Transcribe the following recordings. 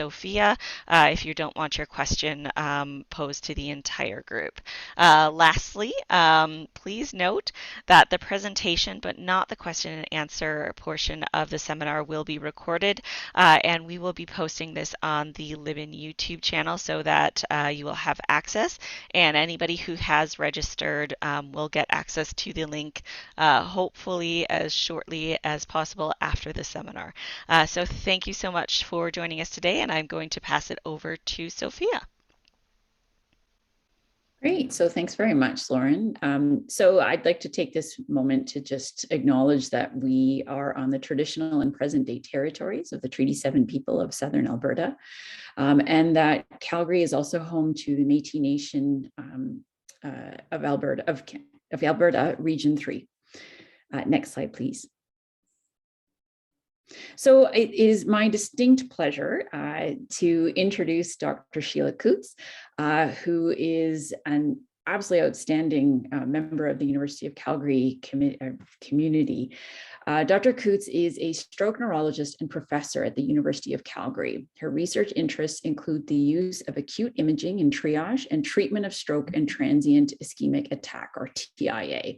Sophia if you don't want your question posed to the entire group. Lastly, please note that the presentation, but not the question and answer portion of the seminar, will be recorded, and we will be posting this on the Libin YouTube channel so that you will have access, and anybody who has registered will get access to the link hopefully as shortly as possible after the seminar. So thank you so much for joining us today, and I'm going to pass it over to Sophia. Great. So thanks very much, Lauren. So I'd like to take this moment to just acknowledge that we are on the traditional and present day territories of the Treaty 7 people of Southern Alberta, and that Calgary is also home to the Métis Nation of Alberta, Region 3. Next slide, please. So it is my distinct pleasure to introduce Dr. Sheila Cootes, who is an absolutely outstanding member of the University of Calgary community. Dr. Coutts is a stroke neurologist and professor at the University of Calgary. Her research interests include the use of acute imaging in triage and treatment of stroke and transient ischemic attack, or TIA,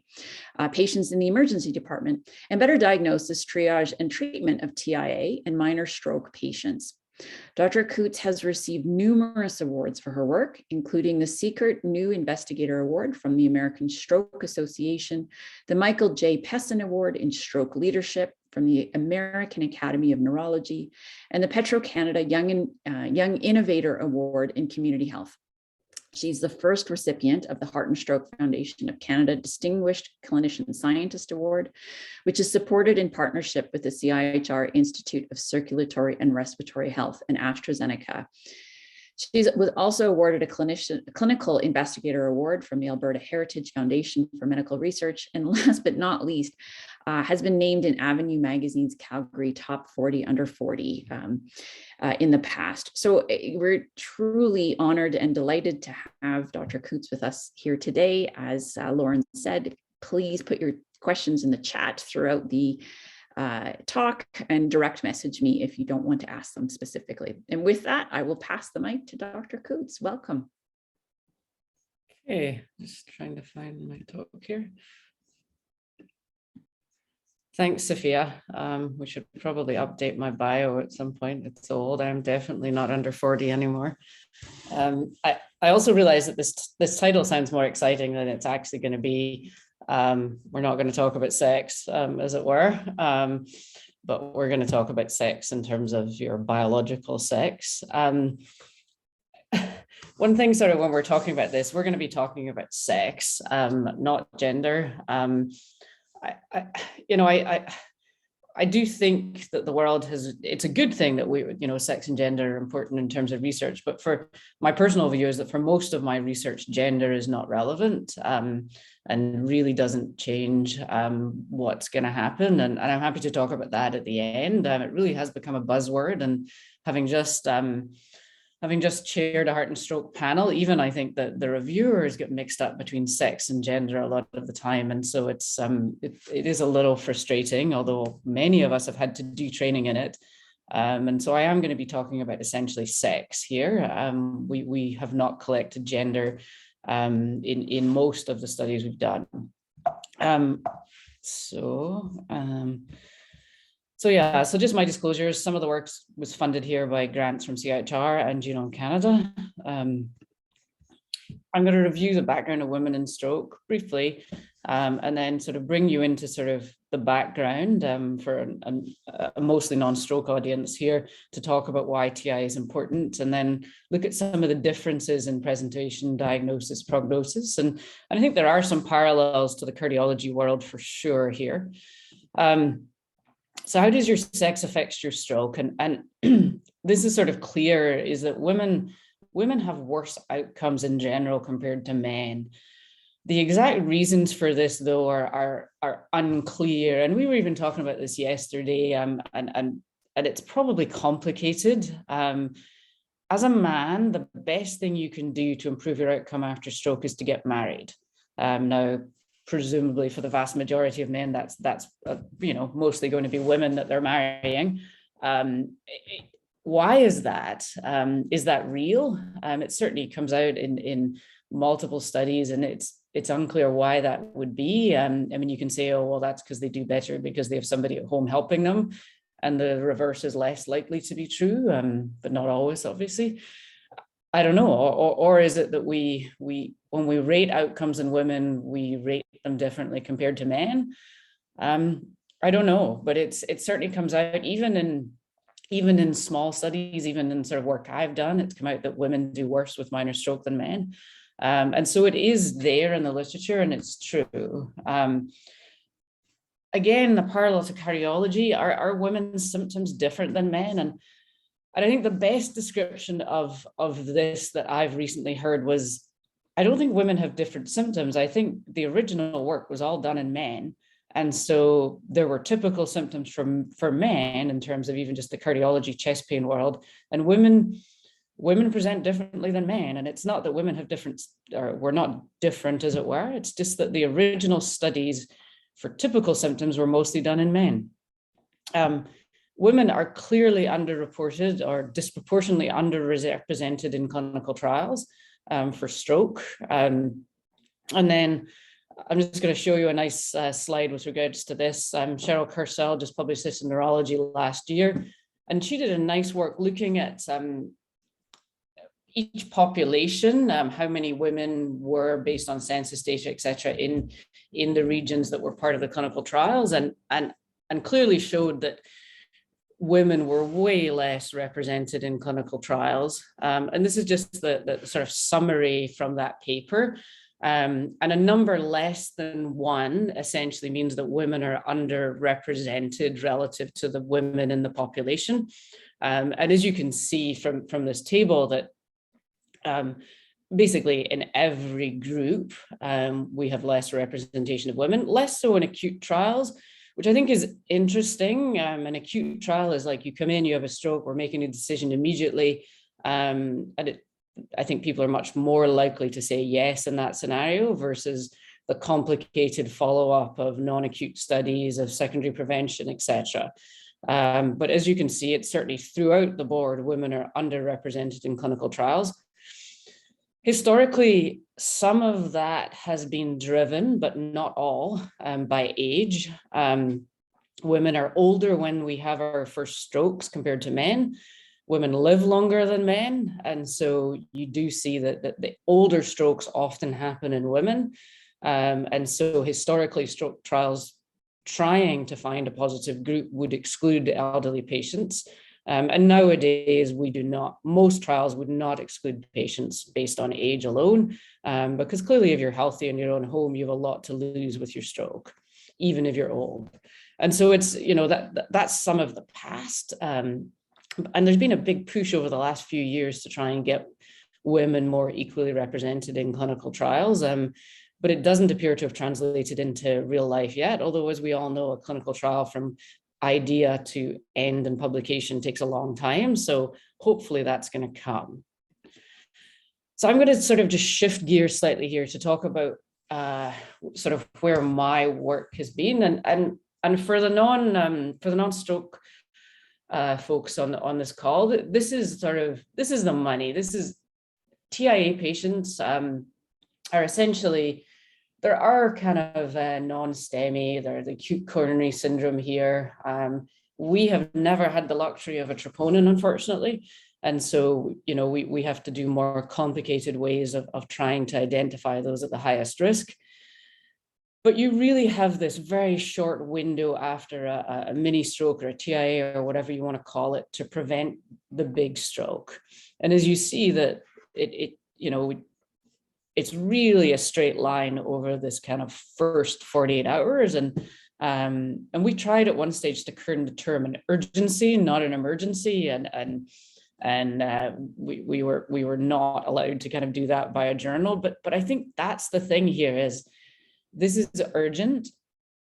patients in the emergency department, and better diagnosis, triage, and treatment of TIA and minor stroke patients. Dr. Coutts has received numerous awards for her work, including the Siekert New Investigator Award from the American Stroke Association, the Michael J. Pessin Award in Stroke Leadership from the American Academy of Neurology, and the Petro Canada Young Innovator Award in Community Health. She's the first recipient of the Heart and Stroke Foundation of Canada Distinguished Clinician Scientist Award, which is supported in partnership with the CIHR Institute of Circulatory and Respiratory Health and AstraZeneca. She was also awarded a Clinical Investigator Award from the Alberta Heritage Foundation for Medical Research, and last but not least, has been named in Avenue Magazine's Calgary Top 40 Under 40 in the past. So we're truly honored and delighted to have Dr. Coutts with us here today. As Lauren said, please put your questions in the chat throughout the talk and direct message me if you don't want to ask them specifically. And with that, I will pass the mic to Dr. Coutts. Welcome. Okay, just trying to find my talk here. Thanks, Sophia. We should probably update my bio at some point. It's old. I'm definitely not under 40 anymore. I also realize that this title sounds more exciting than it's actually going to be. We're not going to talk about sex, as it were, but we're going to talk about sex in terms of your biological sex. One thing sort of when we're talking about this, we're going to be talking about sex, not gender. I do think that the world it's a good thing that sex and gender are important in terms of research, but for my personal view is that for most of my research, gender is not relevant and really doesn't change what's going to happen. And I'm happy to talk about that at the end. It really has become a buzzword, and having just chaired a heart and stroke panel, even I think that the reviewers get mixed up between sex and gender a lot of the time. And so it is a little frustrating, although many of us have had to do training in it. And so I am going to be talking about essentially sex here. We have not collected gender in most of the studies we've done. So just my disclosures, some of the work was funded here by grants from CIHR and Genome Canada. I'm going to review the background of women in stroke briefly, and then sort of bring you into sort of the background for a mostly non-stroke audience here to talk about why TI is important, and then look at some of the differences in presentation, diagnosis, prognosis. And I think there are some parallels to the cardiology world for sure here. So how does your sex affect your stroke? And this is sort of clear, is that women have worse outcomes in general compared to men. The exact reasons for this, though, are unclear. And we were even talking about this yesterday, and it's probably complicated. As a man, the best thing you can do to improve your outcome after stroke is to get married. Now, presumably for the vast majority of men, that's mostly going to be women that they're marrying. why is that? Is that real? It certainly comes out in multiple studies, and it's unclear why that would be. I mean, you can say, oh, well, that's because they do better because they have somebody at home helping them, and the reverse is less likely to be true, but not always, obviously. I don't know, or is it that we when we rate outcomes in women, we rate them differently compared to men? I don't know, but it certainly comes out even in small studies, even in sort of work I've done, it's come out that women do worse with minor stroke than men. And so it is there in the literature, and it's true. Again, the parallel to cardiology, are women's symptoms different than men? And I think the best description of this that I've recently heard was, I don't think women have different symptoms. I think the original work was all done in men. And so there were typical symptoms for men in terms of even just the cardiology chest pain world, and women present differently than men. And it's not that women have different, or we're not different, as it were. It's just that the original studies for typical symptoms were mostly done in men. Women are clearly underreported or disproportionately underrepresented in clinical trials for stroke. And then I'm just going to show you a nice slide with regards to this. Cheryl Cursell just published this in Neurology last year, and she did a nice work looking at each population, how many women were based on census data, et cetera, in the regions that were part of the clinical trials, and clearly showed that women were way less represented in clinical trials. And this is just the sort of summary from that paper. And a number less than 1 essentially means that women are underrepresented relative to the women in the population. And as you can see from this table, that basically in every group, we have less representation of women, less so in acute trials, which I think is interesting. An acute trial is like, you come in, you have a stroke, we're making a decision immediately. I think people are much more likely to say yes in that scenario versus the complicated follow-up of non-acute studies, of secondary prevention, et cetera. But as you can see, it's certainly throughout the board, women are underrepresented in clinical trials. Historically, some of that has been driven, but not all, by age. Women are older when we have our first strokes compared to men. Women live longer than men. And so you do see that the older strokes often happen in women. And so historically, stroke trials trying to find a positive group would exclude elderly patients. And nowadays, most trials would not exclude patients based on age alone, because clearly if you're healthy in your own home, you have a lot to lose with your stroke, even if you're old. And so it's, that's some of the past. And there's been a big push over the last few years to try and get women more equally represented in clinical trials. But it doesn't appear to have translated into real life yet, although as we all know, a clinical trial from idea to end and publication takes a long time. So hopefully that's going to come. So I'm going to sort of just shift gears slightly here to talk about sort of where my work has been, and for the non-stroke folks on this call, this is the money. This is TIA patients are essentially, there are kind of non-STEMI, there's acute coronary syndrome here. We have never had the luxury of a troponin, unfortunately. And so, we have to do more complicated ways of trying to identify those at the highest risk. But you really have this very short window after a mini stroke or a TIA or whatever you want to call it to prevent the big stroke. And as you see that it's really a straight line over this kind of first 48 hours. And we tried at one stage to determine urgency, not an emergency. And we were not allowed to kind of do that by a journal. But I think that's the thing here is, this is urgent,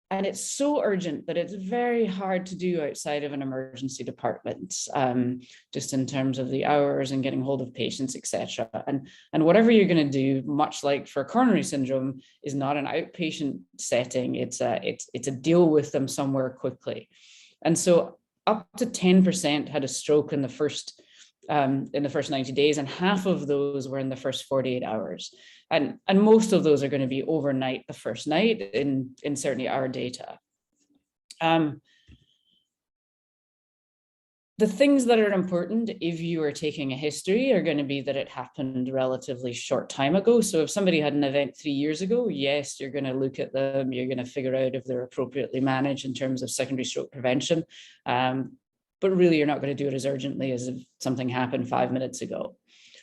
and it's so urgent that it's very hard to do outside of an emergency department, just in terms of the hours and getting hold of patients, et cetera. And whatever you're going to do, much like for coronary syndrome, is not an outpatient setting. It's a deal with them somewhere quickly. And so up to 10% had a stroke in the first 90 days, and half of those were in the first 48 hours. And most of those are going to be overnight, the first night, in certainly our data. The things that are important if you are taking a history are going to be that it happened relatively short time ago. So if somebody had an event 3 years ago, yes, you're going to look at them, you're going to figure out if they're appropriately managed in terms of secondary stroke prevention. But really, you're not going to do it as urgently as if something happened 5 minutes ago.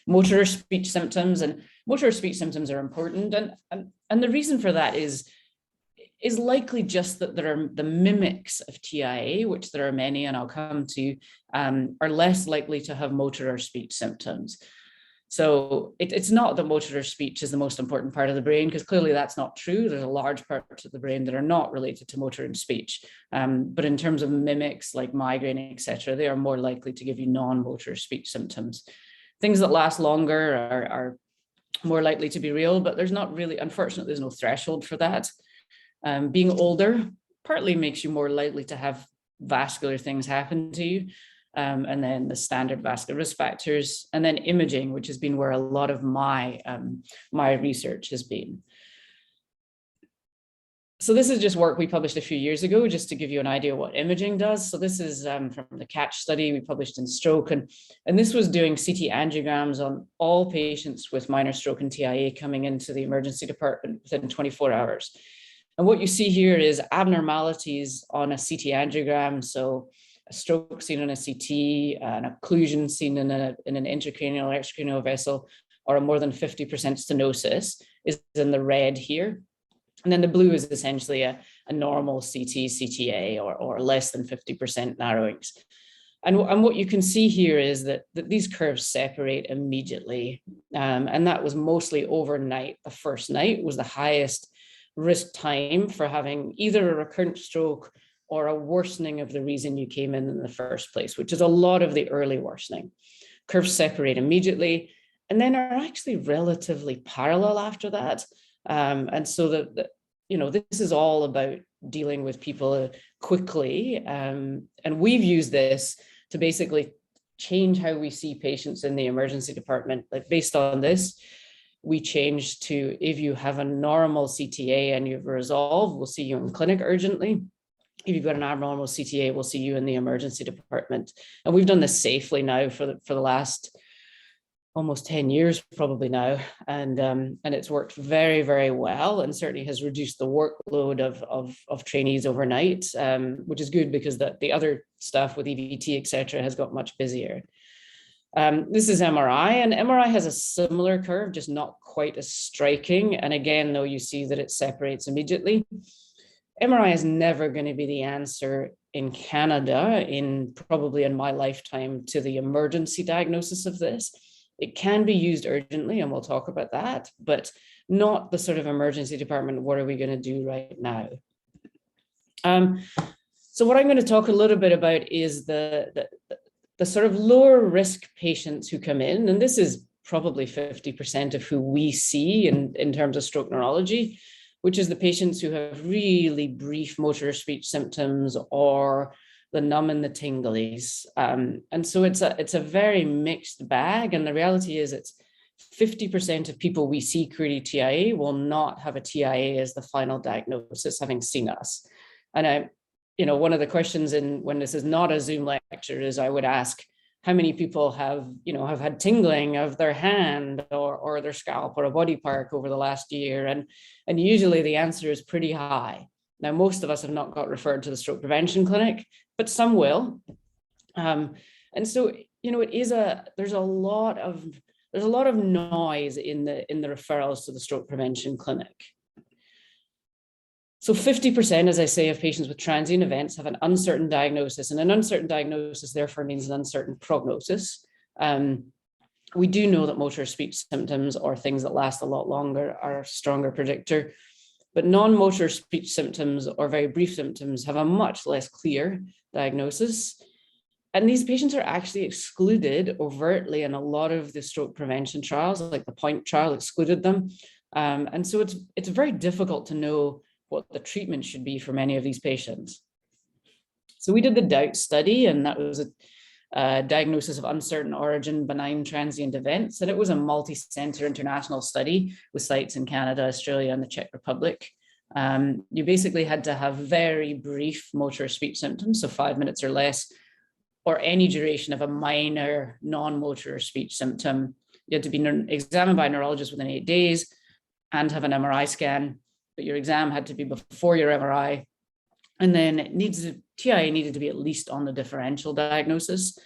Motor or speech symptoms, and motor or speech symptoms are important. And the reason for that is likely just that there are the mimics of TIA, which there are many, and I'll come to, are less likely to have motor or speech symptoms. So it's not that motor or speech is the most important part of the brain, because clearly that's not true. There's a large part of the brain that are not related to motor and speech. But in terms of mimics like migraine, etc., they are more likely to give you non-motor speech symptoms. Things that last longer are more likely to be real, but there's not really, unfortunately, there's no threshold for that. Being older partly makes you more likely to have vascular things happen to you. And then the standard vascular risk factors, and then imaging, which has been where a lot of my research has been. So this is just work we published a few years ago, just to give you an idea what imaging does. So this is from the Coutts study we published in stroke, and this was doing CT angiograms on all patients with minor stroke and TIA coming into the emergency department within 24 hours. And what you see here is abnormalities on a CT angiogram. So a stroke seen on a CT, an occlusion seen in an intracranial or extracranial vessel, or a more than 50% stenosis is in the red here. And then the blue is essentially a normal CT, CTA, or less than 50% narrowings. And what you can see here is that these curves separate immediately. And that was mostly overnight. The first night was the highest risk time for having either a recurrent stroke or a worsening of the reason you came in the first place, which is a lot of the early worsening. Curves separate immediately and then are actually relatively parallel after that. And so this is all about dealing with people quickly. And we've used this to basically change how we see patients in the emergency department. Like based on this, we changed to, if you have a normal CTA and you've resolved, we'll see you in clinic urgently. If you've got an abnormal CTA, we'll see you in the emergency department. And we've done this safely now for the last almost 10 years probably now. And it's worked very, very well, and certainly has reduced the workload of trainees overnight, which is good because the other stuff with EVT, etc., has got much busier. This is MRI, and MRI has a similar curve, just not quite as striking. And again, though, you see that it separates immediately. MRI is never going to be the answer in Canada, probably in my lifetime, to the emergency diagnosis of this. It can be used urgently, and we'll talk about that, but not the sort of emergency department, what are we going to do right now? So what I'm going to talk a little bit about is the sort of lower risk patients who come in, and this is probably 50% of who we see in terms of stroke neurology, which is the patients who have really brief motor speech symptoms or the numb and the tinglies. And so it's a very mixed bag. And the reality is it's 50% of people we see query TIA will not have a TIA as the final diagnosis, having seen us. And one of the questions when this is not a Zoom lecture is I would ask, how many people have had tingling of their hand or their scalp or a body part over the last year? And usually the answer is pretty high. Now, most of us have not got referred to the stroke prevention clinic, but some will. And so, there's a lot of noise in the referrals to the stroke prevention clinic. So 50%, as I say, of patients with transient events have an uncertain diagnosis, and an uncertain diagnosis therefore means an uncertain prognosis. We do know that motor speech symptoms or things that last a lot longer are a stronger predictor, but non-motor speech symptoms or very brief symptoms have a much less clear diagnosis. And these patients are actually excluded overtly in a lot of the stroke prevention trials, like the POINT trial excluded them. And so it's very difficult to know what the treatment should be for many of these patients. So we did the DOUBT study, and that was a diagnosis of uncertain origin benign transient events. And it was a multi-center international study with sites in Canada, Australia, and the Czech Republic. You basically had to have very brief motor speech symptoms, so 5 minutes or less, or any duration of a minor non-motor speech symptom. You had to be examined by a neurologist within 8 days and have an MRI scan, but your exam had to be before your MRI. And then TIA needed to be at least on the differential diagnosis,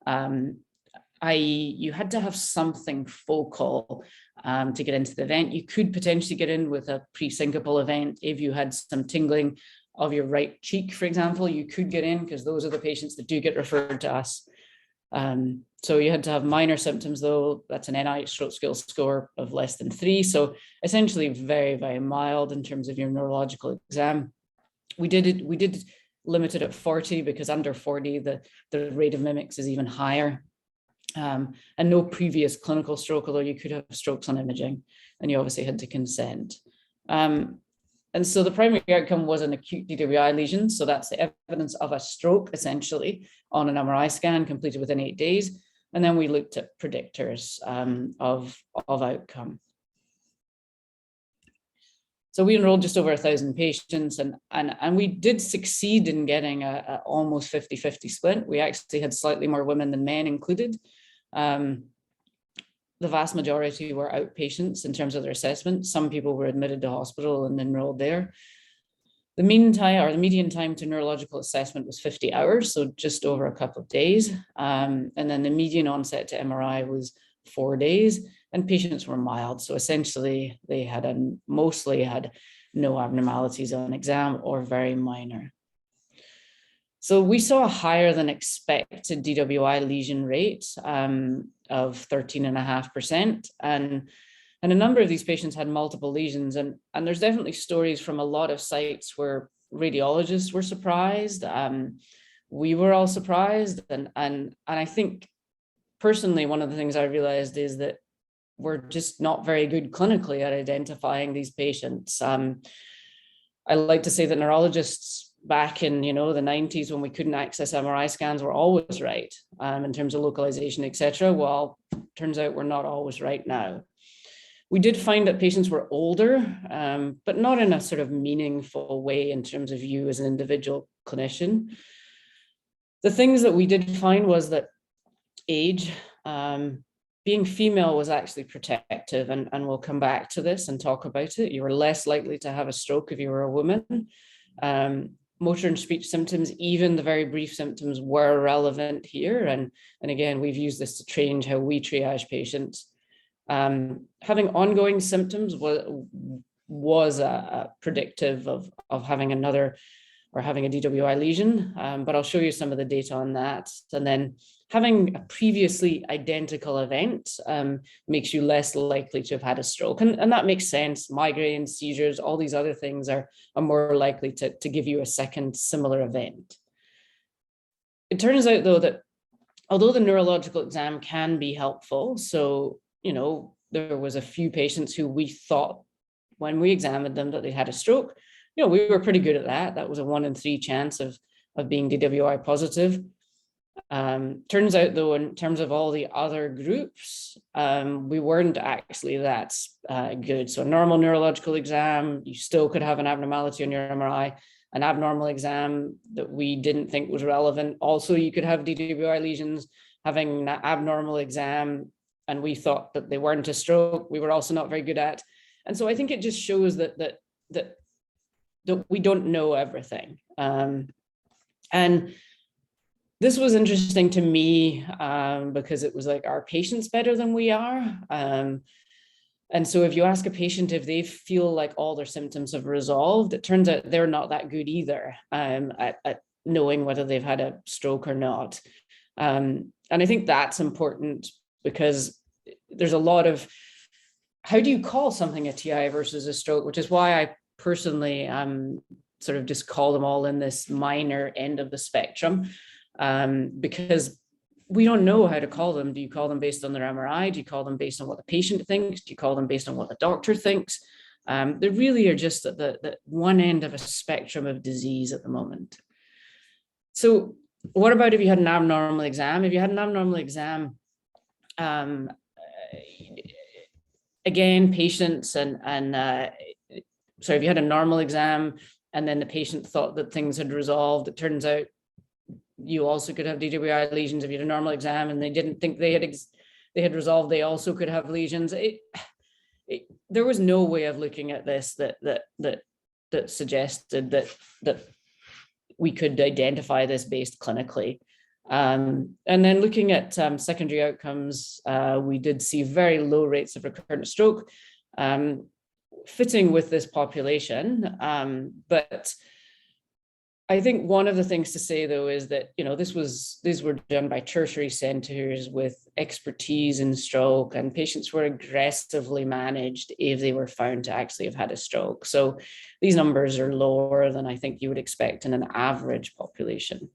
i.e. you had to have something focal to get into the event. You could potentially get in with a pre-syncopal event. If you had some tingling of your right cheek, for example, you could get in, because those are the patients that do get referred to us. So you had to have minor symptoms, though. That's an NIH stroke skill score of less than 3. So essentially very, very mild in terms of your neurological exam. We did limit it at 40, because under 40, the rate of mimics is even higher. And no previous clinical stroke, although you could have strokes on imaging, and you obviously had to consent. And so the primary outcome was an acute DWI lesion. So that's the evidence of a stroke, essentially, on an MRI scan completed within 8 days. And then we looked at predictors of outcome. So we enrolled just over 1,000 patients, and we did succeed in getting a almost 50-50 split. We actually had slightly more women than men included. The vast majority were outpatients in terms of their assessment. Some people were admitted to hospital and enrolled there. The median time to neurological assessment was 50 hours, so just over a couple of days. And then the median onset to MRI was 4 days, and patients were mild. So essentially they mostly had no abnormalities on exam or very minor. So we saw a higher than expected DWI lesion rate of 13.5%. And a number of these patients had multiple lesions. And there's definitely stories from a lot of sites where radiologists were surprised. We were all surprised. And I think personally, one of the things I realized is that we're just not very good clinically at identifying these patients. I like to say that neurologists back in the 90s, when we couldn't access MRI scans, were always right in terms of localization, etc. Well, turns out we're not always right now. We did find that patients were older, but not in a sort of meaningful way in terms of you as an individual clinician. The things that we did find was that age, being female was actually protective, and we'll come back to this and talk about it. You were less likely to have a stroke if you were a woman. Motor and speech symptoms, even the very brief symptoms, were relevant here. And again, we've used this to change how we triage patients. Having ongoing symptoms was a predictive of having another or having a DWI lesion, but I'll show you some of the data on that. And then having a previously identical event makes you less likely to have had a stroke. And that makes sense. Migraine, seizures, all these other things are more likely to give you a second similar event. It turns out, though, that although the neurological exam can be helpful, so, there was a few patients who we thought when we examined them that they had a stroke. We were pretty good at that. That was a 1 in 3 chance of being DWI positive. Turns out, though, in terms of all the other groups, we weren't actually that good. So a normal neurological exam, you still could have an abnormality on your MRI. An abnormal exam that we didn't think was relevant. Also, you could have DWI lesions. Having an abnormal exam, and we thought that they weren't a stroke, we were also not very good at. And so I think it just shows that we don't know everything. And this was interesting to me because it was like, are patients better than we are? And so if you ask a patient if they feel like all their symptoms have resolved, it turns out they're not that good either at knowing whether they've had a stroke or not. And I think that's important, because there's a lot of, how do you call something a TI versus a stroke, which is why I personally sort of just call them all in this minor end of the spectrum, because we don't know how to call them. Do you call them based on their MRI? Do you call them based on what the patient thinks? Do you call them based on what the doctor thinks? They really are just at the one end of a spectrum of disease at the moment. So what about if you had an abnormal exam? If you had an abnormal exam, again, patients if you had a normal exam and then the patient thought that things had resolved, it turns out you also could have DWI lesions. If you had a normal exam and they didn't think they had resolved, they also could have lesions. There was no way of looking at this that suggested that we could identify this based clinically. And then looking at secondary outcomes, we did see very low rates of recurrent stroke, fitting with this population. But I think one of the things to say, though, is that, these were done by tertiary centers with expertise in stroke, and patients were aggressively managed if they were found to actually have had a stroke. So these numbers are lower than I think you would expect in an average population.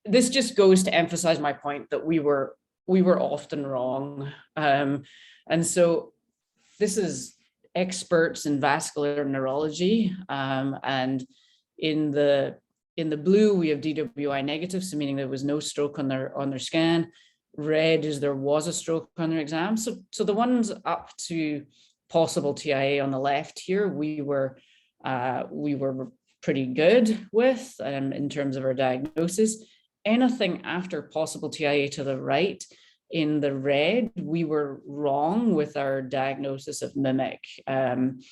This just goes to emphasize my point that we were often wrong. And so this is experts in vascular neurology, and in the blue we have DWI negative, so meaning there was no stroke on their scan. Red is there was a stroke on their exam. So the ones up to possible TIA on the left here, we were pretty good with in terms of our diagnosis. Anything after possible TIA to the right, in the red, we were wrong with our diagnosis of mimic. And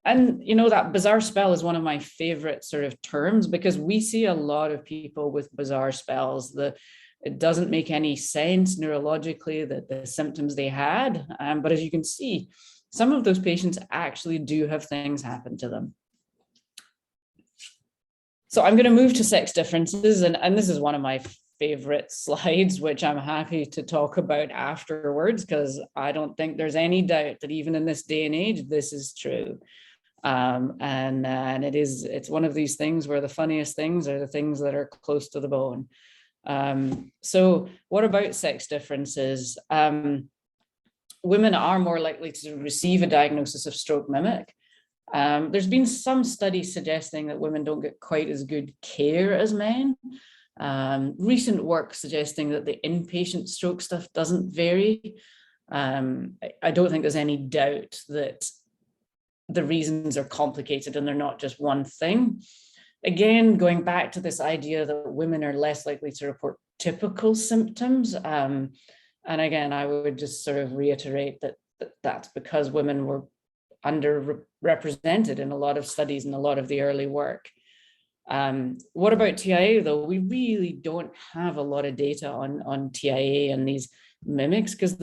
that bizarre spell is one of my favorite sort of terms, because we see a lot of people with bizarre spells. It doesn't make any sense neurologically that the symptoms they had. But as you can see, some of those patients actually do have things happen to them. So I'm going to move to sex differences, and this is one of my favorite slides, which I'm happy to talk about afterwards, because I don't think there's any doubt that even in this day and age, this is true. And it's one of these things where the funniest things are the things that are close to the bone. So what about sex differences? Women are more likely to receive a diagnosis of stroke mimic. There's been some studies suggesting that women don't get quite as good care as men. Recent work suggesting that the inpatient stroke stuff doesn't vary. I don't think there's any doubt that the reasons are complicated and they're not just one thing. Again, going back to this idea that women are less likely to report typical symptoms. And again, I would just sort of reiterate that that's because women were underrepresented in a lot of studies and a lot of the early work. What about TIA, though? We really don't have a lot of data on TIA and these mimics, because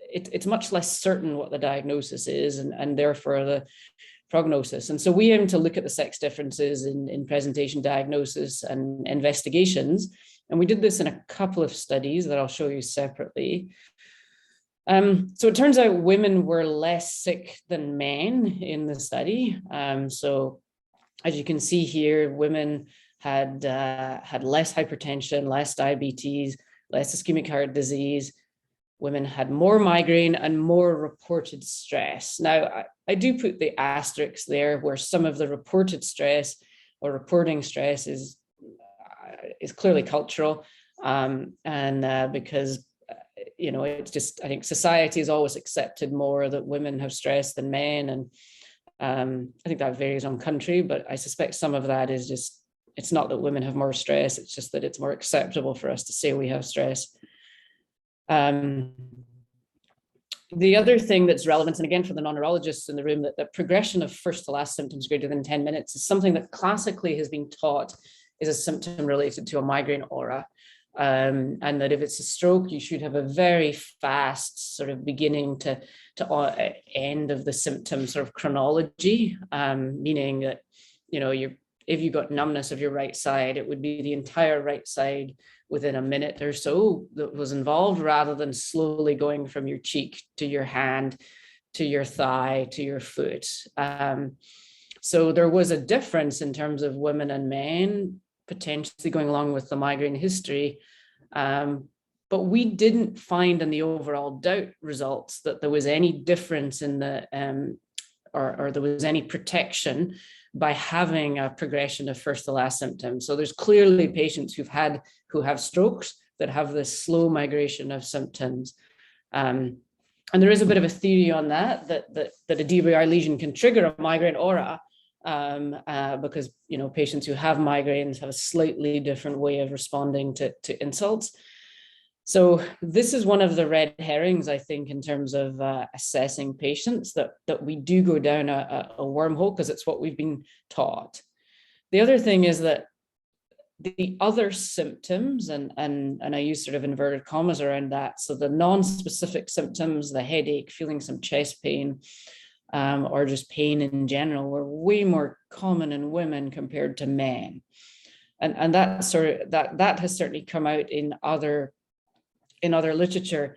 it's much less certain what the diagnosis is and therefore the prognosis. And so we aim to look at the sex differences in presentation, diagnosis, and investigations. And we did this in a couple of studies that I'll show you separately. So it turns out women were less sick than men in the study. So as you can see here, women had less hypertension, less diabetes, less ischemic heart disease. Women had more migraine and more reported stress. Now, I do put the asterisks there where some of the reported stress or reporting stress is clearly cultural, because it's just, I think society has always accepted more that women have stress than men, and I think that varies on country, but I suspect some of that is just, it's not that women have more stress, it's just that it's more acceptable for us to say we have stress. The other thing that's relevant, and again for the non-neurologists in the room, that the progression of first to last symptoms greater than 10 minutes is something that classically has been taught is a symptom related to a migraine aura. And that if it's a stroke, you should have a very fast sort of beginning to end of the symptom sort of chronology, meaning that, if you got numbness of your right side, it would be the entire right side within a minute or so that was involved, rather than slowly going from your cheek to your hand, to your thigh, to your foot. So there was a difference in terms of women and men potentially going along with the migraine history. But we didn't find in the overall doubt results that there was any difference in the, or there was any protection by having a progression of first to last symptoms. So there's clearly patients who have strokes that have this slow migration of symptoms. And there is a bit of a theory on that a DBR lesion can trigger a migraine aura, because patients who have migraines have a slightly different way of responding to insults. So this is one of the red herrings, I think, in terms of assessing patients, that we do go down a wormhole because it's what we've been taught. The other thing is that the other symptoms, and I use sort of inverted commas around that, so the non-specific symptoms, the headache, feeling some chest pain, or just pain in general, were way more common in women compared to men. And that has certainly come out in other literature.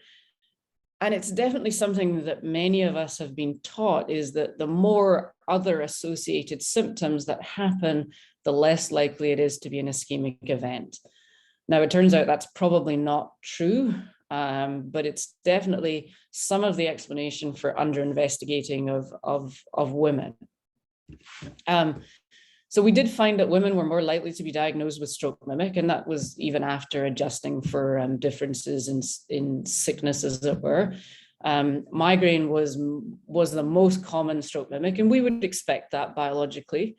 And it's definitely something that many of us have been taught, is that the more other associated symptoms that happen, the less likely it is to be an ischemic event. Now, it turns out that's probably not true, but it's definitely some of the explanation for under-investigating of women. So we did find that women were more likely to be diagnosed with stroke mimic, and that was even after adjusting for differences in sickness, as it were. Migraine was the most common stroke mimic, and we would expect that biologically.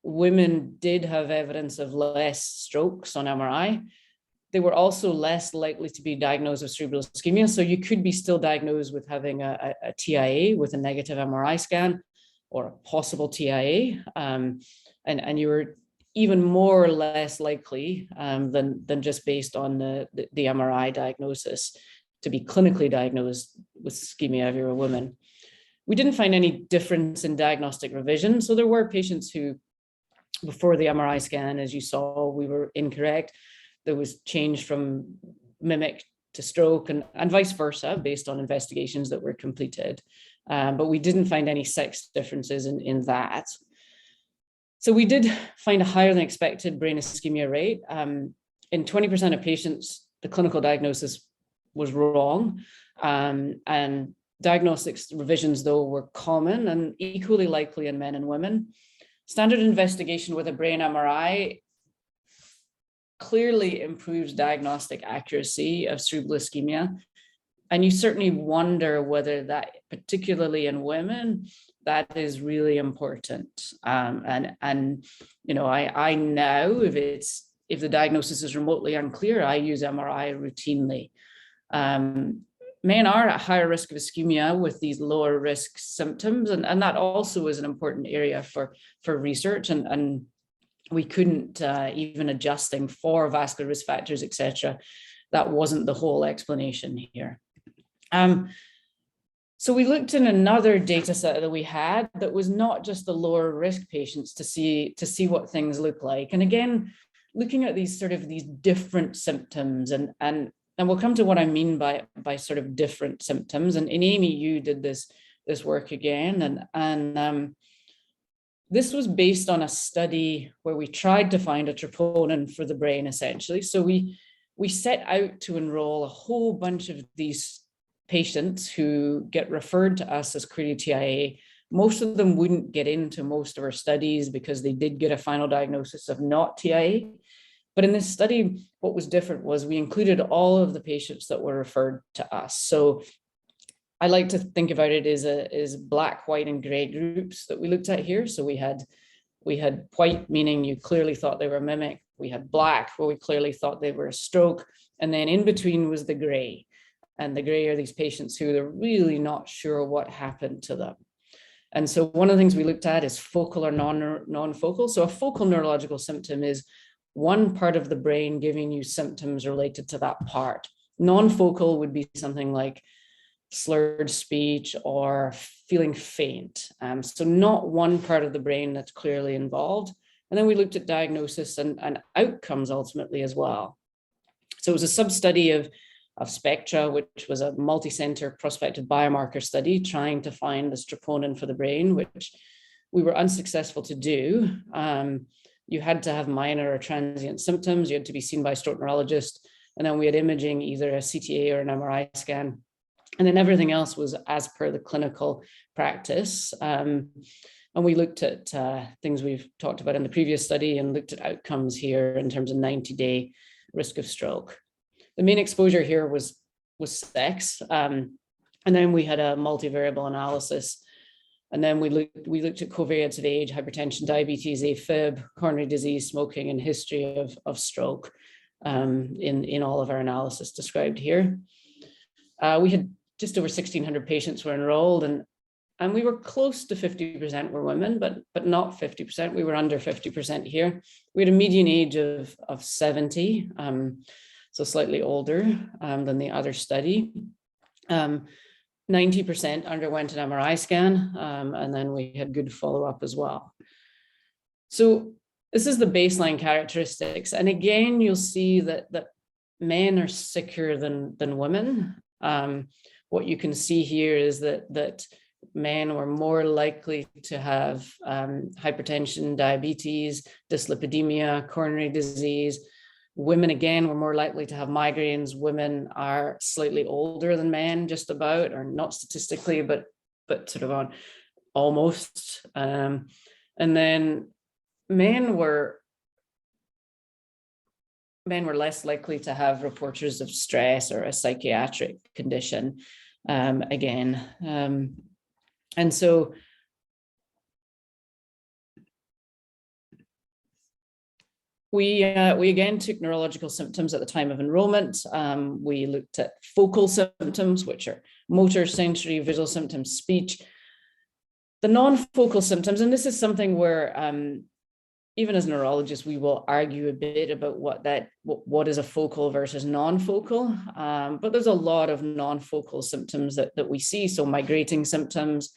Women did have evidence of less strokes on MRI. They were also less likely to be diagnosed with cerebral ischemia, so you could be still diagnosed with having a TIA with a negative MRI scan, or a possible TIA, and you were even more or less likely than just based on the MRI diagnosis to be clinically diagnosed with ischemia if you're a woman. We didn't find any difference in diagnostic revision, so there were patients who, before the MRI scan, as you saw, we were incorrect. There was change from mimic to stroke, and vice versa, based on investigations that were completed. But we didn't find any sex differences in that. So we did find a higher than expected brain ischemia rate. In 20% of patients, the clinical diagnosis was wrong. And diagnostic revisions, though, were common and equally likely in men and women. Standard investigation with a brain MRI clearly improves diagnostic accuracy of cerebral ischemia. And you certainly wonder whether that, particularly in women, that is really important. I know if the diagnosis is remotely unclear, I use MRI routinely. Men are at higher risk of ischemia with these lower risk symptoms, and that also is an important area for research. And we couldn't, even adjusting for vascular risk factors, etc., that wasn't the whole explanation here. So we looked in another data set that we had that was not just the lower risk patients to see what things look like. And again, looking at these different symptoms, and we'll come to what I mean by sort of different symptoms. And Amy, you did this work again, and this was based on a study where we tried to find a troponin for the brain, essentially. So we set out to enroll a whole bunch of these patients who get referred to us as clearly TIA. Most of them wouldn't get into most of our studies because they did get a final diagnosis of not TIA. But in this study, what was different was we included all of the patients that were referred to us. So I like to think about it as black, white, and gray groups that we looked at here. So we had white, meaning you clearly thought they were mimic. We had black, where we clearly thought they were a stroke. And then in between was the gray. And the gray are these patients who are really not sure what happened to them. And so one of the things we looked at is focal or non-focal. So a focal neurological symptom is one part of the brain giving you symptoms related to that part. Non-focal would be something like slurred speech or feeling faint. So not one part of the brain that's clearly involved. And then we looked at diagnosis and outcomes ultimately as well. So it was a sub-study of SPECTRA, which was a multi-center prospective biomarker study trying to find this troponin for the brain, which we were unsuccessful to do. You had to have minor or transient symptoms. You had to be seen by a stroke neurologist. And then we had imaging, either a CTA or an MRI scan. And then everything else was as per the clinical practice. And we looked at things we've talked about in the previous study and looked at outcomes here in terms of 90-day risk of stroke. The main exposure here was sex. And then we had a multivariable analysis. And then we looked at covariates of age, hypertension, diabetes, AFib, coronary disease, smoking, and history of stroke in all of our analysis described here. We had just over 1,600 patients were enrolled, and we were close to 50% were women, but not 50%. We were under 50% here. We had a median age of 70, so slightly older than the other study. 90% underwent an MRI scan, and then we had good follow-up as well. So this is the baseline characteristics. And again, you'll see that men are sicker than women. What you can see here is that men were more likely to have hypertension, diabetes, dyslipidemia, coronary disease. Women, again, were more likely to have migraines. Women are slightly older than men, just about, or not statistically, but sort of on almost. And then men were less likely to have reporters of stress or a psychiatric condition, again. And so we again took neurological symptoms at the time of enrollment. We looked at focal symptoms, which are motor, sensory, visual symptoms, speech. The non-focal symptoms, and this is something where even as neurologists, we will argue a bit about what is a focal versus non-focal. But there's a lot of non-focal symptoms that we see. So migrating symptoms,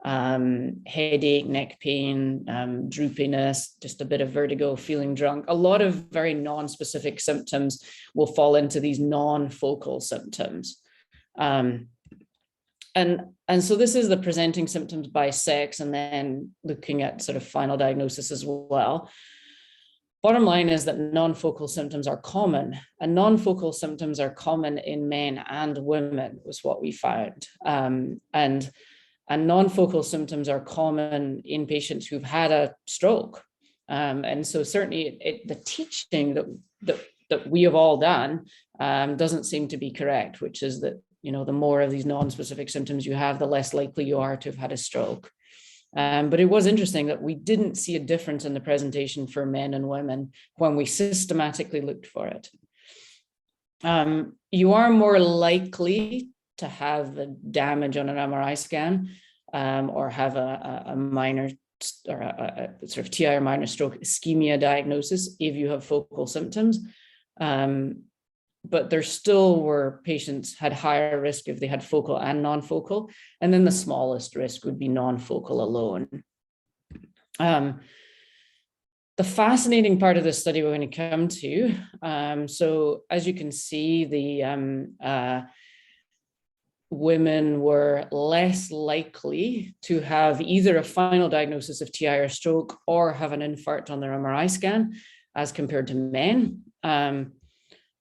headache, neck pain, droopiness, just a bit of vertigo, feeling drunk. A lot of very non-specific symptoms will fall into these non-focal symptoms. And so this is the presenting symptoms by sex, and then looking at sort of final diagnosis as well. Bottom line is that non-focal symptoms are common, and non-focal symptoms are common in men and women, was what we found. And non-focal symptoms are common in patients who've had a stroke. And so certainly the teaching that we have all done doesn't seem to be correct, which is that, you know, the more of these non-specific symptoms you have, the less likely you are to have had a stroke. But it was interesting that we didn't see a difference in the presentation for men and women when we systematically looked for it. You are more likely to have the damage on an MRI scan or have a minor or a sort of TI or minor stroke ischemia diagnosis if you have focal symptoms. But there still were patients had higher risk if they had focal and non-focal. And then the smallest risk would be non-focal alone. The fascinating part of this study we're going to come to. So as you can see, the women were less likely to have either a final diagnosis of TI or stroke or have an infarct on their MRI scan as compared to men.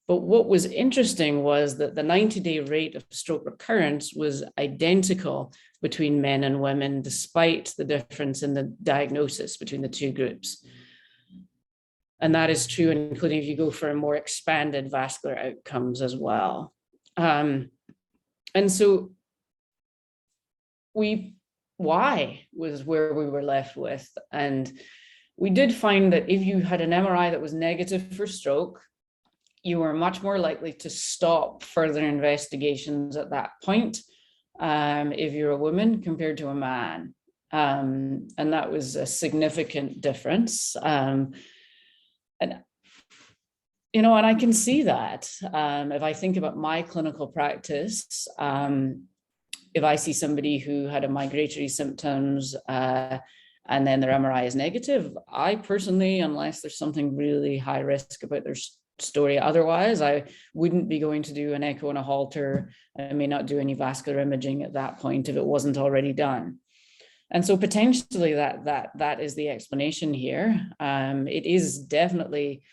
But what was interesting was that the 90-day rate of stroke recurrence was identical between men and women, despite the difference in the diagnosis between the two groups. And that is true, including if you go for a more expanded vascular outcomes as well. And so why was where we were left with. And we did find that if you had an MRI that was negative for stroke, you were much more likely to stop further investigations at that point if you're a woman compared to a man. And that was a significant difference. And, you know, and I can see that if I think about my clinical practice, if I see somebody who had a migratory symptoms and then their MRI is negative, I personally, unless there's something really high risk about their story otherwise, I wouldn't be going to do an echo and a Holter. I may not do any vascular imaging at that point if it wasn't already done. And so potentially that is the explanation here. It is definitely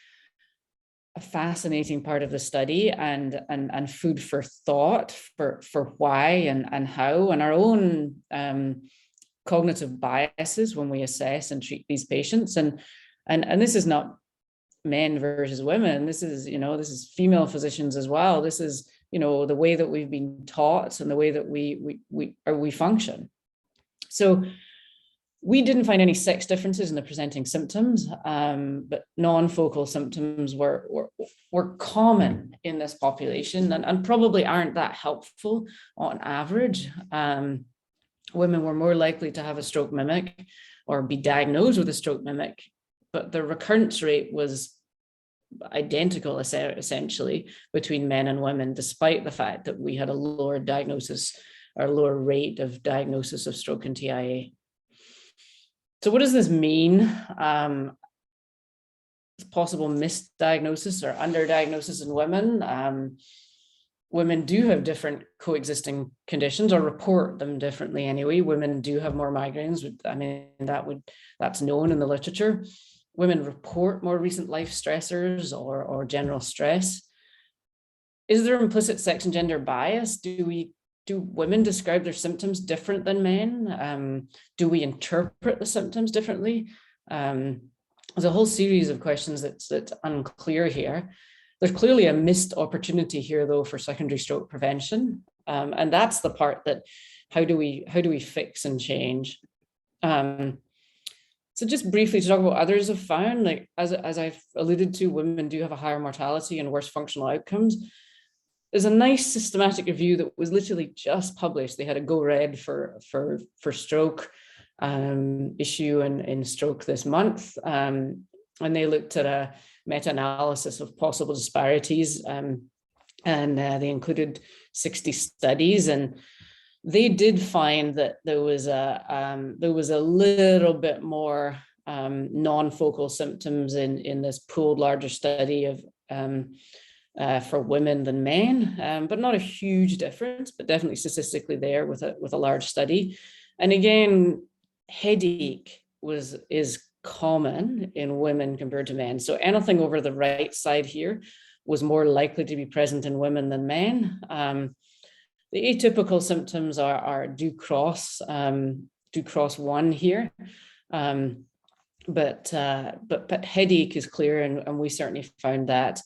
a fascinating part of the study and food for thought for why and how. And our own cognitive biases when we assess and treat these patients. And this is not men versus women. This is, this is female physicians as well. This is, the way that we've been taught and the way that we function. So we didn't find any sex differences in the presenting symptoms, but non-focal symptoms were common in this population and probably aren't that helpful on average. Women were more likely to have a stroke mimic or be diagnosed with a stroke mimic, but the recurrence rate was identical essentially between men and women, despite the fact that we had a lower diagnosis or lower rate of diagnosis of stroke and TIA. So what does this mean? It's possible misdiagnosis or underdiagnosis in women. Women do have different coexisting conditions, or report them differently anyway. Women do have more migraines. I mean, that's known in the literature. Women report more recent life stressors or general stress. Is there implicit sex and gender bias? Do women describe their symptoms different than men? Do we interpret the symptoms differently? There's a whole series of questions that's unclear here. There's clearly a missed opportunity here, though, for secondary stroke prevention, and that's the part that how do we fix and change? So just briefly to talk about others have found, like as I've alluded to, women do have a higher mortality and worse functional outcomes. There's a nice systematic review that was literally just published. They had a go red for stroke issue in stroke this month, and they looked at a meta-analysis of possible disparities, and they included 60 studies, and they did find that there was a little bit more non-focal symptoms in this pooled larger study of for women than men, but not a huge difference, but definitely statistically there with a large study. And again, headache is common in women compared to men. So anything over the right side here was more likely to be present in women than men. The atypical symptoms do cross one here, but headache is clear, and we certainly found that.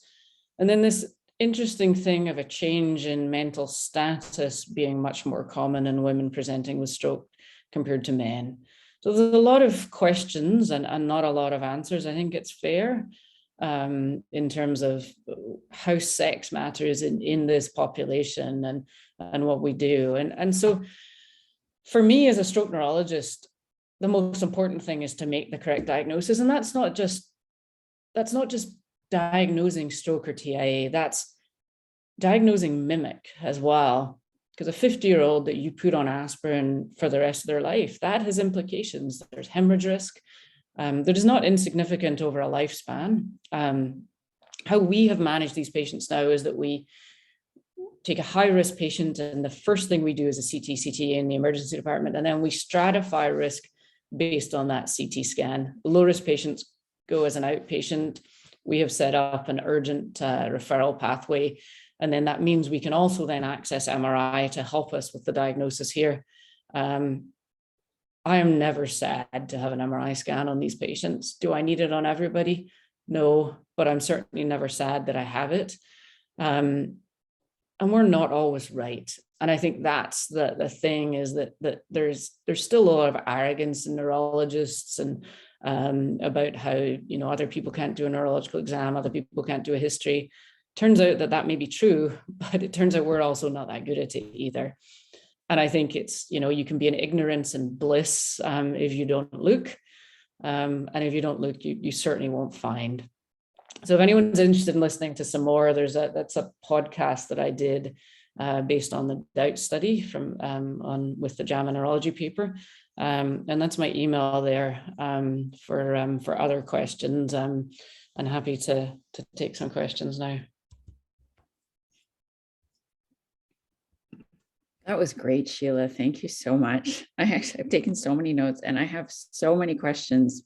And then this interesting thing of a change in mental status being much more common in women presenting with stroke compared to men. So there's a lot of questions and not a lot of answers. I think it's fair in terms of how sex matters in this population and what we do. And so for me as a stroke neurologist, the most important thing is to make the correct diagnosis. And that's not just diagnosing stroke or TIA, that's diagnosing mimic as well. Because a 50-year-old that you put on aspirin for the rest of their life, that has implications. There's hemorrhage risk. That is not insignificant over a lifespan. How we have managed these patients now is that we take a high-risk patient, and the first thing we do is a CT in the emergency department, and then we stratify risk based on that CT scan. Low-risk patients go as an outpatient. We have set up an urgent referral pathway, and then that means we can also then access MRI to help us with the diagnosis here. I am never sad to have an MRI scan on these patients. Do I need it on everybody? No, but I'm certainly never sad that I have it. And we're not always right. And I think that's the thing, is that there's still a lot of arrogance in neurologists and about how, other people can't do a neurological exam, other people can't do a history. Turns out that may be true, but it turns out we're also not that good at it either. And I think it's, you can be in ignorance and bliss if you don't look. And if you don't look, you certainly won't find. So if anyone's interested in listening to some more, that's a podcast that I did based on the DOUBT study with the JAMA Neurology paper. And that's my email there for other questions. I'm happy to take some questions now. That was great, Sheila. Thank you so much. I've taken so many notes, and I have so many questions